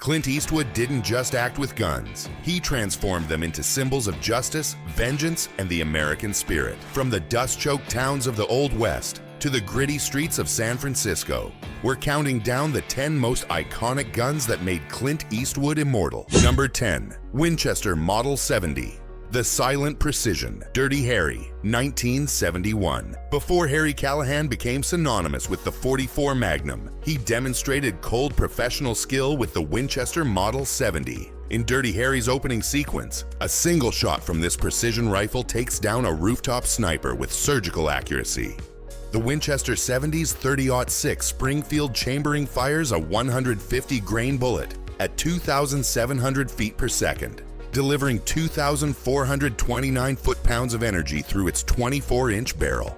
Clint Eastwood didn't just act with guns. He transformed them into symbols of justice, vengeance, and the American spirit. From the dust-choked towns of the Old West to the gritty streets of San Francisco, we're counting down the 10 most iconic guns that made Clint Eastwood immortal. Number 10. Winchester Model 70. The Silent Precision, Dirty Harry, 1971. Before Harry Callahan became synonymous with the .44 Magnum, he demonstrated cold professional skill with the Winchester Model 70. In Dirty Harry's opening sequence, a single shot from this precision rifle takes down a rooftop sniper with surgical accuracy. The Winchester 70's .30-06 Springfield chambering fires a 150 grain bullet at 2,700 feet per second. Delivering 2,429 foot-pounds of energy through its 24-inch barrel.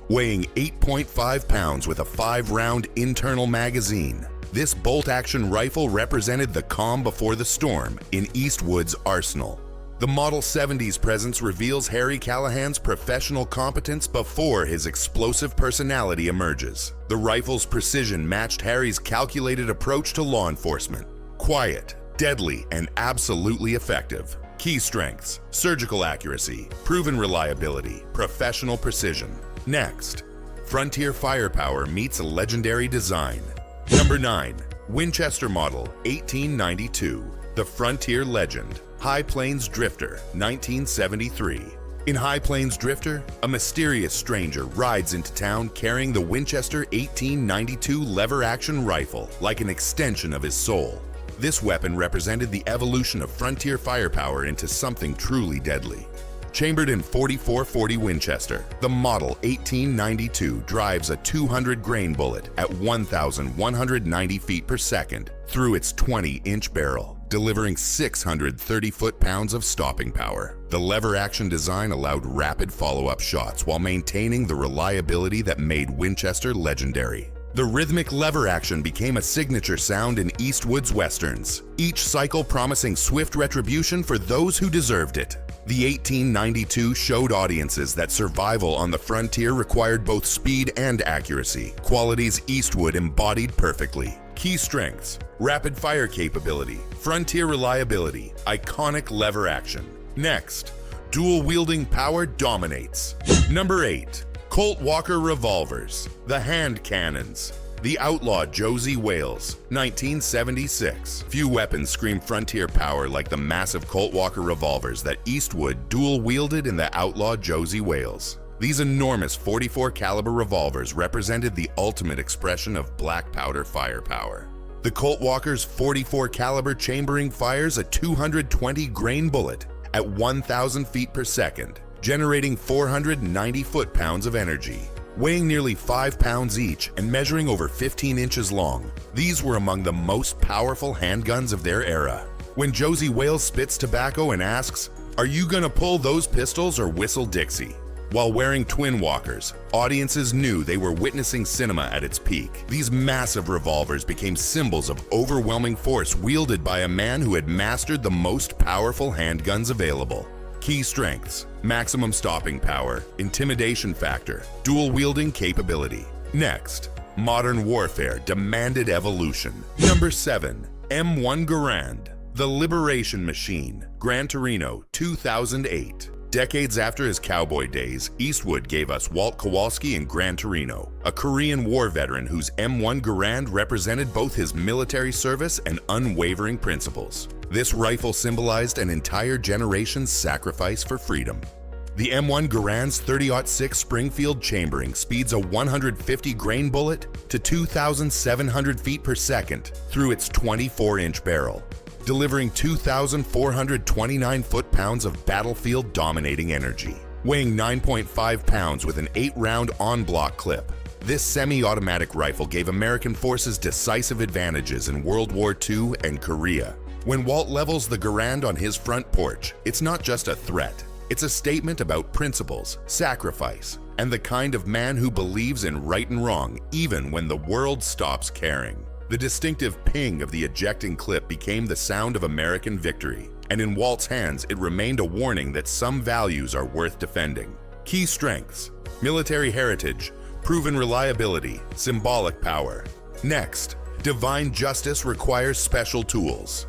Weighing 8.5 pounds with a 5-round internal magazine, this bolt-action rifle represented the calm before the storm in Eastwood's arsenal. The Model 70's presence reveals Harry Callahan's professional competence before his explosive personality emerges. The rifle's precision matched Harry's calculated approach to law enforcement. Quiet, deadly, and absolutely effective. Key strengths: surgical accuracy, proven reliability, professional precision. Next, frontier firepower meets a legendary design. Number 9. Winchester Model 1892. The Frontier Legend. High Plains Drifter, 1973. In High Plains Drifter, a mysterious stranger rides into town carrying the Winchester 1892 lever-action rifle like an extension of his soul. This weapon represented the evolution of frontier firepower into something truly deadly. Chambered in .44-40 Winchester, the Model 1892 drives a 200 grain bullet at 1,190 feet per second through its 20-inch barrel, delivering 630 foot-pounds of stopping power. The lever-action design allowed rapid follow-up shots while maintaining the reliability that made Winchester legendary. The rhythmic lever action became a signature sound in Eastwood's westerns, each cycle promising swift retribution for those who deserved it. The 1892 showed audiences that survival on the frontier required both speed and accuracy, qualities Eastwood embodied perfectly. Key strengths: rapid fire capability, frontier reliability, iconic lever action. Next, dual-wielding power dominates. Number 8. Colt Walker Revolvers, the hand cannons. The Outlaw Josey Wales, 1976. Few weapons scream frontier power like the massive Colt Walker revolvers that Eastwood dual-wielded in the Outlaw Josey Wales. These enormous .44 caliber revolvers represented the ultimate expression of black powder firepower. The Colt Walker's .44 caliber chambering fires a 220 grain bullet at 1,000 feet per second, generating 490 foot-pounds of energy. Weighing nearly 5 pounds each and measuring over 15 inches long, these were among the most powerful handguns of their era. When Josey Wales spits tobacco and asks, "Are you gonna pull those pistols or whistle Dixie?" While wearing twin walkers, audiences knew they were witnessing cinema at its peak. These massive revolvers became symbols of overwhelming force wielded by a man who had mastered the most powerful handguns available. Key strengths: maximum stopping power, intimidation factor, dual-wielding capability. Next, modern warfare demanded evolution. Number 7. M1 Garand, the Liberation Machine, Gran Torino, 2008. Decades after his cowboy days, Eastwood gave us Walt Kowalski and Gran Torino, a Korean War veteran whose M1 Garand represented both his military service and unwavering principles. This rifle symbolized an entire generation's sacrifice for freedom. The M1 Garand's .30-06 Springfield chambering speeds a 150 grain bullet to 2,700 feet per second through its 24-inch barrel, delivering 2,429 foot-pounds of battlefield-dominating energy. Weighing 9.5 pounds with an 8-round on-block clip, this semi-automatic rifle gave American forces decisive advantages in World War II and Korea. When Walt levels the Garand on his front porch, it's not just a threat. It's a statement about principles, sacrifice, and the kind of man who believes in right and wrong even when the world stops caring. The distinctive ping of the ejecting clip became the sound of American victory, and in Walt's hands it remained a warning that some values are worth defending. Key strengths: military heritage, proven reliability, symbolic power. Next, Divine justice requires special tools.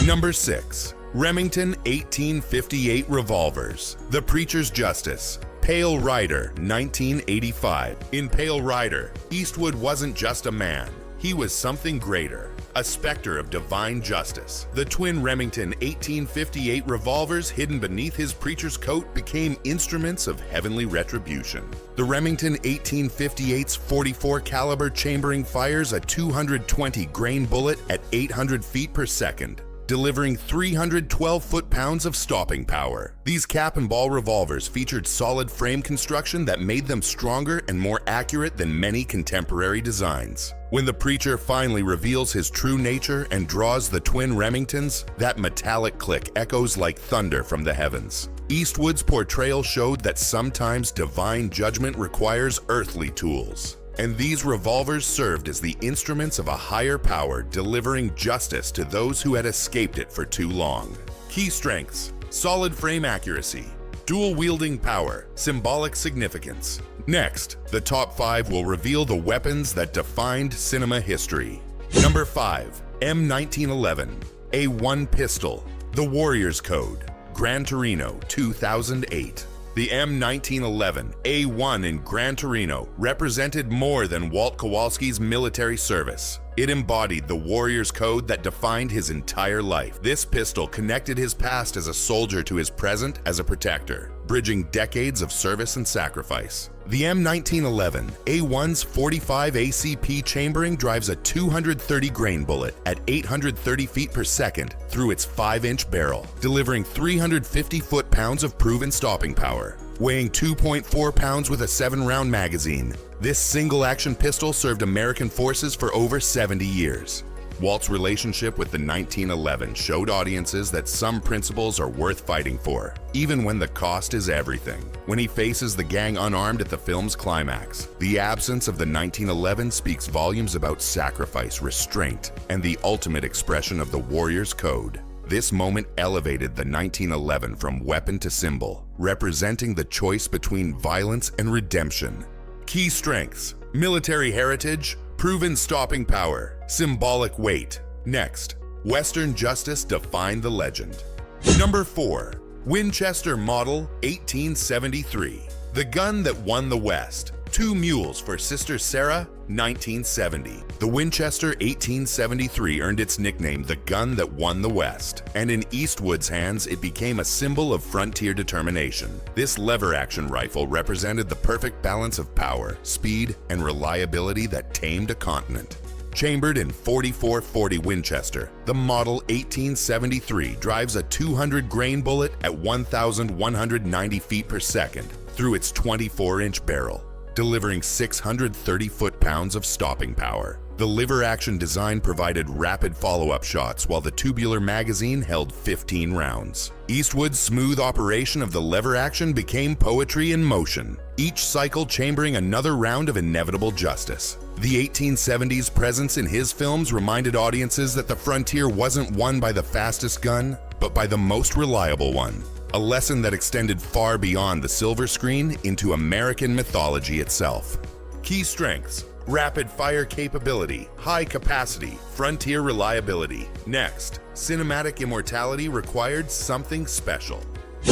Number 6. Remington 1858 Revolvers. The Preacher's Justice. Pale Rider, 1985. In Pale Rider, Eastwood wasn't just a man. He was something greater, a specter of divine justice. The twin Remington 1858 revolvers hidden beneath his preacher's coat became instruments of heavenly retribution. The Remington 1858's 44 caliber chambering fires a 220 grain bullet at 800 feet per second, delivering 312 foot-pounds of stopping power. These cap and ball revolvers featured solid frame construction that made them stronger and more accurate than many contemporary designs. When the preacher finally reveals his true nature and draws the twin Remingtons, that metallic click echoes like thunder from the heavens. Eastwood's portrayal showed that sometimes divine judgment requires earthly tools, and these revolvers served as the instruments of a higher power, delivering justice to those who had escaped it for too long. Key strengths: solid frame accuracy, dual-wielding power, symbolic significance. Next, the top 5 will reveal the weapons that defined cinema history. Number 5. M1911A1 Pistol. The Warrior's Code. Gran Torino, 2008. The M1911A1 in Gran Torino represented more than Walt Kowalski's military service. It embodied the warrior's code that defined his entire life. This pistol connected his past as a soldier to his present as a protector, bridging decades of service and sacrifice. The M1911A1's 45 ACP chambering drives a 230 grain bullet at 830 feet per second through its 5-inch barrel, delivering 350 foot-pounds of proven stopping power. Weighing 2.4 pounds with a 7-round magazine, this single-action pistol served American forces for over 70 years. Walt's relationship with the 1911 showed audiences that some principles are worth fighting for, even when the cost is everything. When he faces the gang unarmed at the film's climax, the absence of the 1911 speaks volumes about sacrifice, restraint, and the ultimate expression of the warrior's code. This moment elevated the 1911 from weapon to symbol, representing the choice between violence and redemption. Key strengths: military heritage, proven stopping power, symbolic weight. Next, Western justice defined the legend. Number 4. Winchester Model 1873. The gun that won the West. 2 mules for Sister Sarah, 1970. The Winchester 1873 earned its nickname, the gun that won the West, and in Eastwood's hands it became a symbol of frontier determination. This lever-action rifle represented the perfect balance of power, speed, and reliability that tamed a continent. Chambered in 44-40 Winchester, the Model 1873 drives a 200 grain bullet at 1,190 feet per second through its 24-inch barrel, delivering 630 foot-pounds of stopping power. The lever-action design provided rapid follow-up shots, while the tubular magazine held 15 rounds. Eastwood's smooth operation of the lever action became poetry in motion, each cycle chambering another round of inevitable justice. The 1870s presence in his films reminded audiences that the frontier wasn't won by the fastest gun, but by the most reliable one. A lesson that extended far beyond the silver screen into American mythology itself. Key strengths: rapid fire capability, high capacity, frontier reliability. Next, cinematic immortality required something special.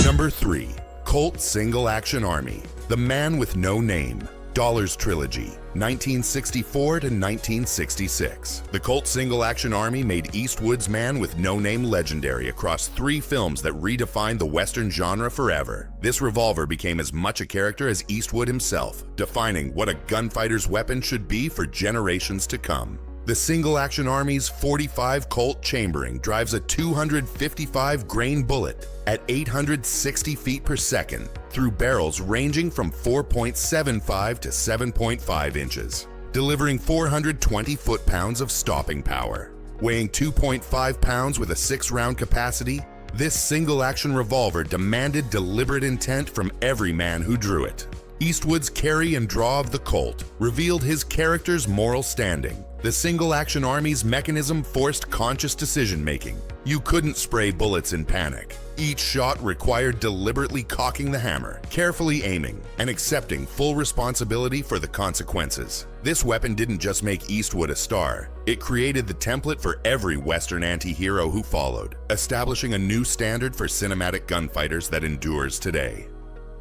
Number 3. Colt Single Action Army. The Man with No Name. Dollars Trilogy, 1964 to 1966. The Colt Single Action Army made Eastwood's Man with No Name legendary across 3 films that redefined the Western genre forever. This revolver became as much a character as Eastwood himself, defining what a gunfighter's weapon should be for generations to come. The Single Action Army's 45 Colt chambering drives a 255 grain bullet at 860 feet per second through barrels ranging from 4.75 to 7.5 inches, delivering 420 foot-pounds of stopping power. Weighing 2.5 pounds with a 6-round capacity, this single-action revolver demanded deliberate intent from every man who drew it. Eastwood's carry and draw of the Colt revealed his character's moral standing, The Single Action Army's mechanism forced conscious decision-making. You couldn't spray bullets in panic. Each shot required deliberately cocking the hammer, carefully aiming, and accepting full responsibility for the consequences. This weapon didn't just make Eastwood a star, it created the template for every Western anti-hero who followed, establishing a new standard for cinematic gunfighters that endures today.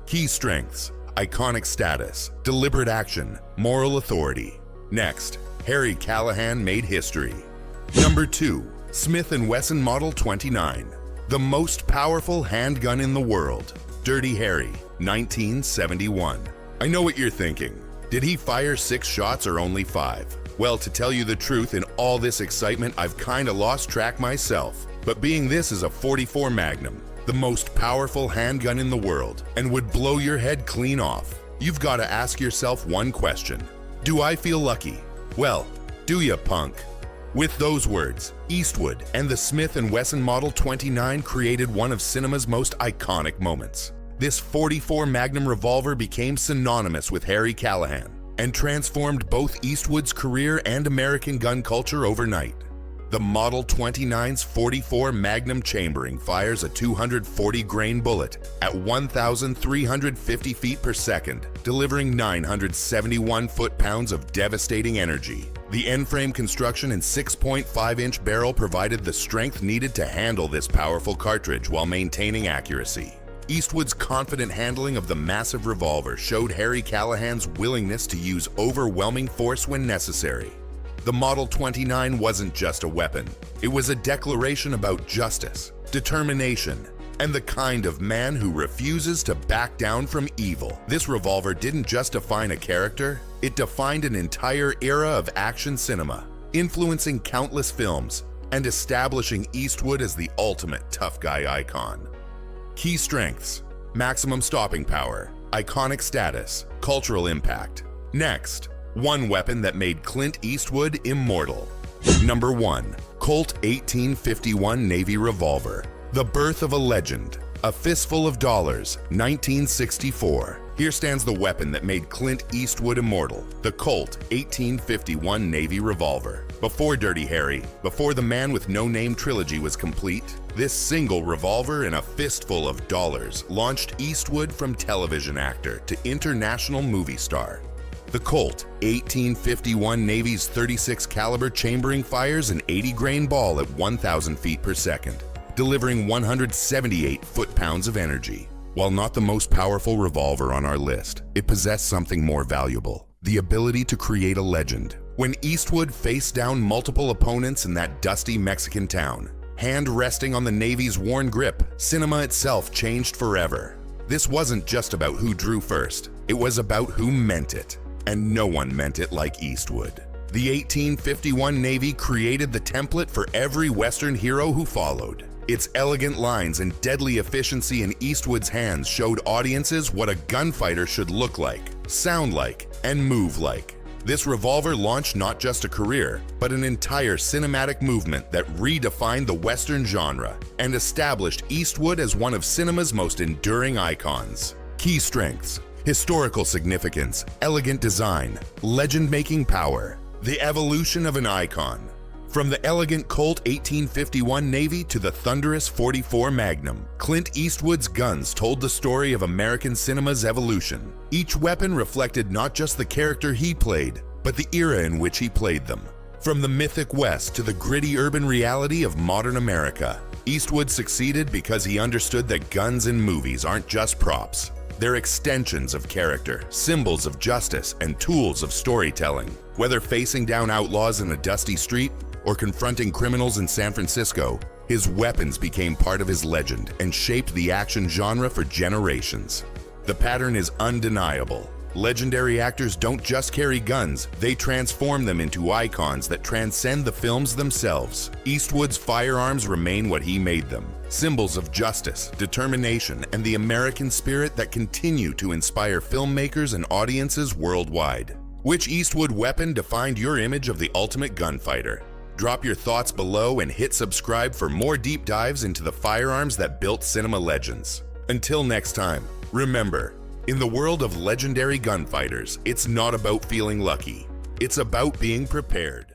Key strengths: iconic status, deliberate action, moral authority. Next, Harry Callahan made history. Number 2. Smith & Wesson Model 29. The most powerful handgun in the world. Dirty Harry, 1971. I know what you're thinking. Did he fire 6 shots or only 5? Well, to tell you the truth, in all this excitement, I've kinda lost track myself. But being this is a .44 Magnum, the most powerful handgun in the world, and would blow your head clean off, you've gotta ask yourself one question. Do I feel lucky? Well, do ya, punk? With those words, Eastwood and the Smith & Wesson Model 29 created one of cinema's most iconic moments. This .44 Magnum revolver became synonymous with Harry Callahan and transformed both Eastwood's career and American gun culture overnight. The Model 29's .44 Magnum chambering fires a 240-grain bullet at 1,350 feet per second, delivering 971 foot-pounds of devastating energy. The end-frame construction and 6.5-inch barrel provided the strength needed to handle this powerful cartridge while maintaining accuracy. Eastwood's confident handling of the massive revolver showed Harry Callahan's willingness to use overwhelming force when necessary. The Model 29 wasn't just a weapon. It was a declaration about justice, determination, and the kind of man who refuses to back down from evil. This revolver didn't just define a character, it defined an entire era of action cinema, influencing countless films and establishing Eastwood as the ultimate tough guy icon. Key strengths: maximum stopping power, iconic status, cultural impact. Next, one weapon that made Clint Eastwood immortal. Number 1. Colt 1851 Navy Revolver. The birth of a legend. A fistful of dollars, 1964. Here stands the weapon that made Clint Eastwood immortal, the Colt 1851 Navy Revolver. Before Dirty Harry, before the Man with No Name trilogy was complete, this single revolver and a fistful of dollars launched Eastwood from television actor to international movie star. The Colt 1851 Navy's .36 caliber chambering fires an 80-grain ball at 1,000 feet per second, delivering 178 foot-pounds of energy. While not the most powerful revolver on our list, it possessed something more valuable: the ability to create a legend. When Eastwood faced down multiple opponents in that dusty Mexican town, hand resting on the Navy's worn grip, cinema itself changed forever. This wasn't just about who drew first, it was about who meant it. And no one meant it like Eastwood. The 1851 Navy created the template for every Western hero who followed. Its elegant lines and deadly efficiency in Eastwood's hands showed audiences what a gunfighter should look like, sound like, and move like. This revolver launched not just a career, but an entire cinematic movement that redefined the Western genre and established Eastwood as one of cinema's most enduring icons. Key strengths: historical significance, elegant design, legend-making power, the evolution of an icon. From the elegant Colt 1851 Navy to the thunderous .44 Magnum, Clint Eastwood's guns told the story of American cinema's evolution. Each weapon reflected not just the character he played, but the era in which he played them. From the mythic West to the gritty urban reality of modern America, Eastwood succeeded because he understood that guns in movies aren't just props. They're extensions of character, symbols of justice, and tools of storytelling. Whether facing down outlaws in a dusty street or confronting criminals in San Francisco, his weapons became part of his legend and shaped the action genre for generations. The pattern is undeniable. Legendary actors don't just carry guns, they transform them into icons that transcend the films themselves. Eastwood's firearms remain what he made them, symbols of justice, determination, and the American spirit that continue to inspire filmmakers and audiences worldwide. Which Eastwood weapon defined your image of the ultimate gunfighter? Drop your thoughts below and hit subscribe for more deep dives into the firearms that built cinema legends. Until next time, remember, in the world of legendary gunfighters, it's not about feeling lucky. It's about being prepared.